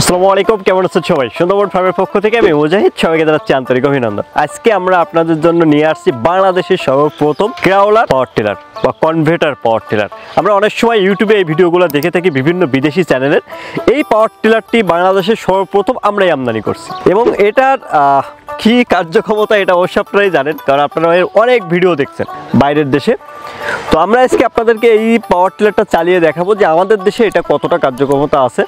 আসসালামু আলাইকুম, কেমন আছেন সবাই? সুন্দরবন ফার্মের পক্ষ থেকে আমি মুজাহিদ সবাইকে জানাচ্ছি আন্তরিক অভিনন্দন। আজকে আমরা আপনাদের জন্য নিয়ে আসছি বাংলাদেশের সর্বপ্রথম ক্রাউলার পাওয়ার টিলার বা কনভার্টার পাওয়ার টিলার। আমরা অনেক সময় ইউটিউবে এই ভিডিওগুলো দেখে থাকি বিভিন্ন বিদেশি চ্যানেলের। এই পাওয়ার টিলারটি বাংলাদেশের সর্বপ্রথম আমরাই আমদানি করছি এবং এটার কি কার্যক্ষমতা এটা অবশ্য আপনারাই জানেন, কারণ আপনারা এর অনেক ভিডিও দেখছেন বাইরের দেশে। তো আমরা আজকে আপনাদেরকে এই পাওয়ার টিলারটা চালিয়ে দেখাবো যে আমাদের দেশে এটা কতটা কার্যক্ষমতা আছে।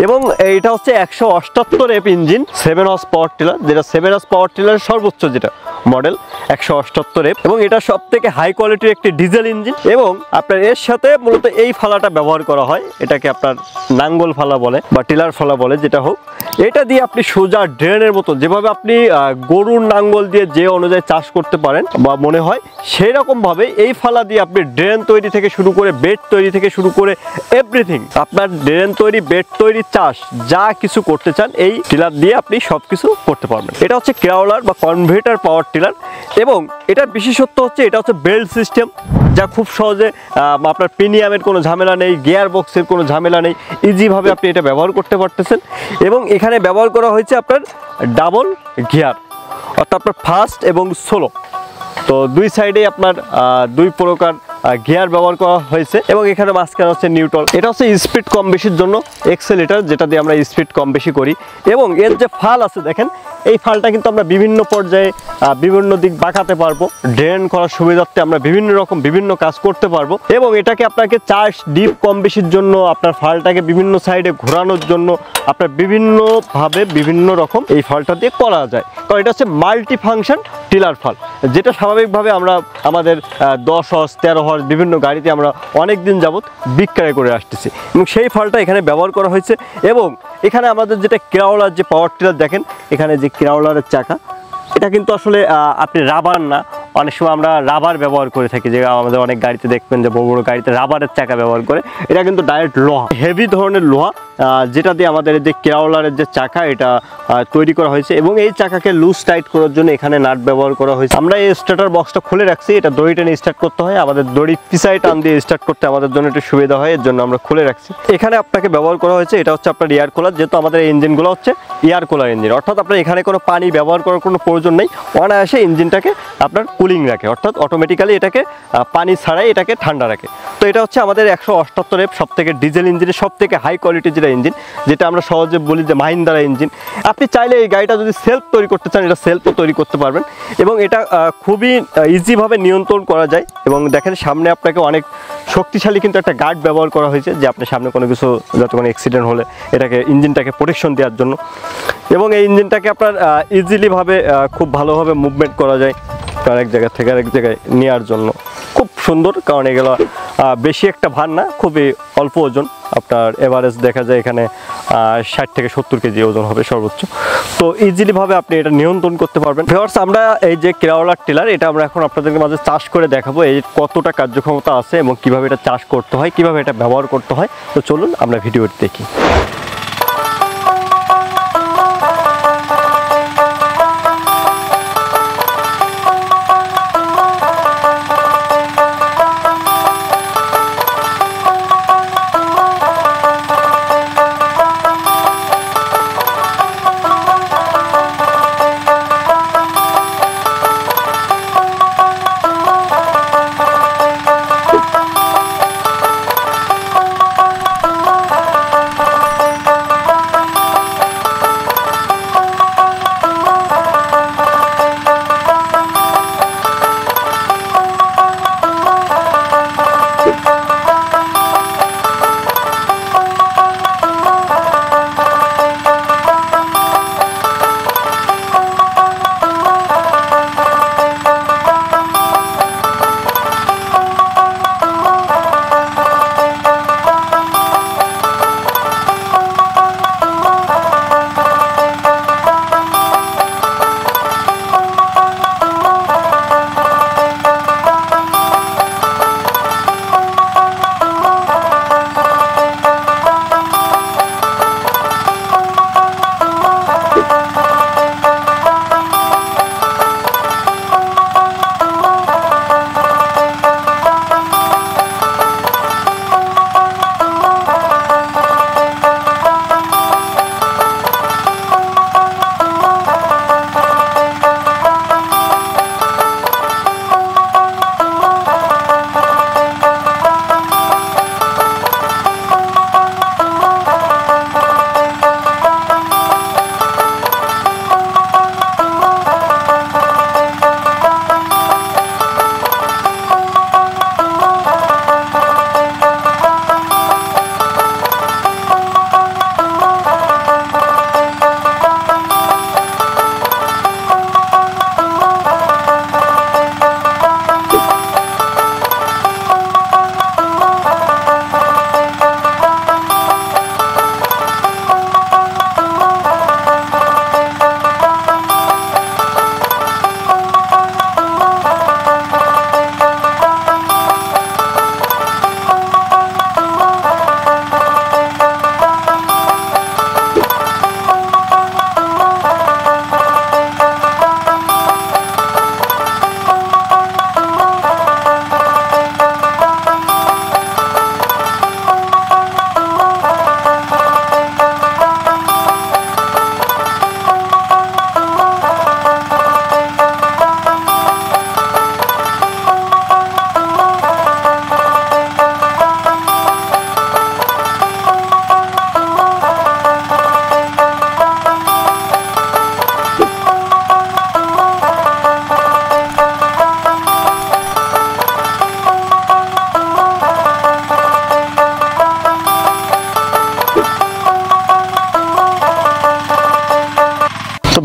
এবং এটা হচ্ছে 178 F engine 7 horse power tiller, যেটা 7 হর্স পাওয়ার টিলার সর্বোচ্চ যেটা মডেল 178 এফ, এবং এটা সব থেকে হাই কোয়ালিটির একটি ডিজেল ইঞ্জিন। এবং আপনার এর সাথে মূলত এই ফালাটা ব্যবহার করা হয়, এটাকে আপনার নাঙ্গল ফালা বলে বা টিলার ফালা বলে, যেটা হোক, এটা দিয়ে আপনি সোজা ড্রেনের মতো যেভাবে আপনি গরুর নাঙ্গল দিয়ে যে অনুযায়ী চাষ করতে পারেন বা মনে হয় সেই রকম ভাবে এই ফালা দিয়ে আপনি ড্রেন তৈরি থেকে শুরু করে বেড তৈরি থেকে শুরু করে এভরিথিং, আপনার ড্রেন তৈরি, বেড তৈরি, চাষ যা কিছু করতে চান এই টিলার দিয়ে আপনি সবকিছু করতে পারবেন। এটা হচ্ছে ক্রাউলার বা কনভার্টার পাওয়ার টিলার। এবং এটার বিশেষত্ব হচ্ছে এটা হচ্ছে বেল্ট সিস্টেম, যা খুব সহজে আপনার প্রিমিয়ামের কোনো ঝামেলা নেই, গিয়ার বক্সের কোনো ঝামেলা নেই, ইজিভাবে আপনি এটা ব্যবহার করতে পারতেছেন। এবং এখানে ব্যবহার করা হয়েছে আপনার ডাবল গিয়ার, অর্থাৎ আপনার ফার্স্ট এবং সোলো, তো দুই সাইডে আপনার দুই প্রকার গিয়ার ব্যবহার করা হয়েছে। এবং এখানে মাঝখানে হচ্ছে নিউট্রাল। এটা হচ্ছে স্পিড কম বেশির জন্য এক্সেলেটর, যেটা দিয়ে আমরা স্পিড কম বেশি করি। এবং এর যে ফাল আছে দেখেন, এই ফালটা কিন্তু আমরা বিভিন্ন পর্যায়ে বিভিন্ন দিক বাঁকাতে পারবো, ড্রেন করার সুবিধার্থে আমরা বিভিন্ন রকম বিভিন্ন কাজ করতে পারবো। এবং এটাকে আপনাকে চাষ ডিপ কম বেশির জন্য, আপনার ফালটাকে বিভিন্ন সাইডে ঘোরানোর জন্য আপনার বিভিন্নভাবে বিভিন্ন রকম এই ফালটা দিয়ে করা যায়, কারণ এটা হচ্ছে মাল্টি ফাংশন টিলার ফাল, যেটা স্বাভাবিকভাবে আমরা আমাদের 10 হর্স 13 হর্স বিভিন্ন গাড়িতে আমরা অনেক দিন যাবত বিক্রয় করে আসতেছি। এবং সেই ফালটা এখানে ব্যবহার করা হয়েছে। এবং এখানে আমাদের যেটা ক্রাউলার যে পাওয়ার টিলার দেখেন, এখানে যে ক্রাউলারের চাকা, এটা কিন্তু আসলে আপনি রাবার না, অনেক সময় আমরা রাবার ব্যবহার করে থাকি, যে আমাদের অনেক গাড়িতে দেখবেন যে বড় বড় গাড়িতে রাবারের চাকা ব্যবহার করে। এটা কিন্তু ডাইরেক্ট লোহা, হেভি ধরনের লোহা, যেটা দিয়ে আমাদের যে ক্রাউলারের যে চাকা এটা তৈরি করা হয়েছে। এবং এই চাকাকে লুজ টাইট করার জন্য এখানে নাট ব্যবহার করা হয়েছে। আমরা এই স্টার্টার বক্সটা খুলে রাখছি, এটা দড়ি টেনে স্টার্ট করতে হয়, আমাদের দড়ি পিছায় টান দিয়ে স্টার্ট করতে আমাদের জন্য একটু সুবিধা হয়, এর জন্য আমরা খুলে রাখছি। এখানে আপনাকে ব্যবহার করা হয়েছে, এটা হচ্ছে আপনার এয়ার কুলার, যেহেতু আমাদের এই ইঞ্জিনগুলো হচ্ছে এয়ার কুলার ইঞ্জিন, অর্থাৎ আপনার এখানে কোনো পানি ব্যবহার করার কোনো প্রয়োজন নেই, অনায়াসে ইঞ্জিনটাকে আপনার কুলিং রাখে, অর্থাৎ অটোমেটিক্যালি এটাকে পানি ছাড়াই এটাকে ঠান্ডা রাখে। তো এটা হচ্ছে আমাদের 178 এফ সব থেকে ডিজেল ইঞ্জিনের সব থেকে হাই কোয়ালিটির যেটা ইঞ্জিন, যেটা আমরা সহজে বলি যে মাহিন্দ্রা ইঞ্জিন। আপনি চাইলে এই গাড়িটা যদি সেলফ তৈরি করতে চান, এটা সেলফও তৈরি করতে পারবেন। এবং এটা খুবই ইজিভাবে নিয়ন্ত্রণ করা যায়। এবং দেখেন সামনে আপনাকে অনেক শক্তিশালী কিন্তু একটা গার্ড ব্যবহার করা হয়েছে, যে আপনি সামনে কোনো কিছু যাতে কোনো অ্যাক্সিডেন্ট হলে এটাকে ইঞ্জিনটাকে প্রোটেকশন দেওয়ার জন্য। এবং এই ইঞ্জিনটাকে আপনার ইজিলিভাবে খুব ভালোভাবে মুভমেন্ট করা যায় এক জায়গা থেকে আরেক জায়গায় নেওয়ার জন্য, খুব সুন্দর। কারণ এগুলো বেশি একটা ভার না, খুবই অল্প ওজন, আপনার এভারেজ দেখা যায় এখানে 60 থেকে 70 কেজি ওজন হবে সর্বোচ্চ। তো ইজিলিভাবে আপনি এটা নিয়ন্ত্রণ করতে পারবেন। ভিউয়ার্স, আমরা এই যে ক্রাউলার টিলার, এটা আমরা এখন আপনাদের মাঝে চাষ করে দেখাবো এই কতটা কার্যক্ষমতা আছে এবং কিভাবে এটা চাষ করতে হয়, কিভাবে এটা ব্যবহার করতে হয়। তো চলুন আমরা ভিডিওটি দেখি।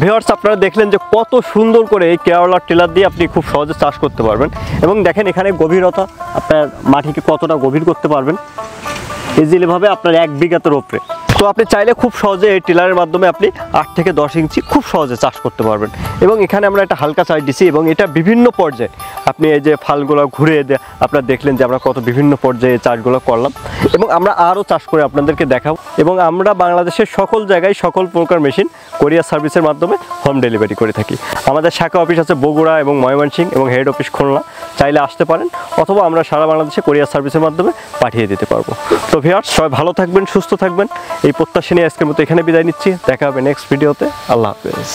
ভিউয়ার্স, আপনারা দেখলেন যে কত সুন্দর করে এই কেরালার টিলার দিয়ে আপনি খুব সহজে চাষ করতে পারবেন। এবং দেখেন এখানে গভীরতা, আপনার মাটিকে কতটা গভীর করতে পারবেন ইজিলিভাবে আপনার 1 বিঘাতের উপরে। তো আপনি চাইলে খুব সহজে এই টিলারের মাধ্যমে আপনি 8 থেকে 10 ইঞ্চি খুব সহজে চাষ করতে পারবেন। এবং এখানে আমরা একটা হালকা চাষ দিছি এবং এটা বিভিন্ন পর্যায়ে আপনি এই যে ফালগুলো ঘুরে আপনারা দেখলেন যে আমরা কত বিভিন্ন পর্যায়ে চাষগুলো করলাম এবং আমরা আরও চাষ করে আপনাদেরকে দেখাবো। এবং আমরা বাংলাদেশের সকল জায়গায় সকল প্রকার মেশিন কোরিয়ার সার্ভিসের মাধ্যমে হোম ডেলিভারি করে থাকি। আমাদের শাখা অফিস আছে বগুড়া এবং ময়মনসিংহ এবং হেড অফিস খুলনা, চাইলে আসতে পারেন অথবা আমরা সারা বাংলাদেশে কোরিয়ার সার্ভিসের মাধ্যমে পাঠিয়ে দিতে পারবো। তো ভিউয়ার্স, সবাই ভালো থাকবেন, সুস্থ থাকবেন, এই প্রত্যাশা নিয়ে আজকের মতো এখানে বিদায় নিচ্ছি। দেখা হবে নেক্সট ভিডিওতে। আল্লাহ হাফেজ।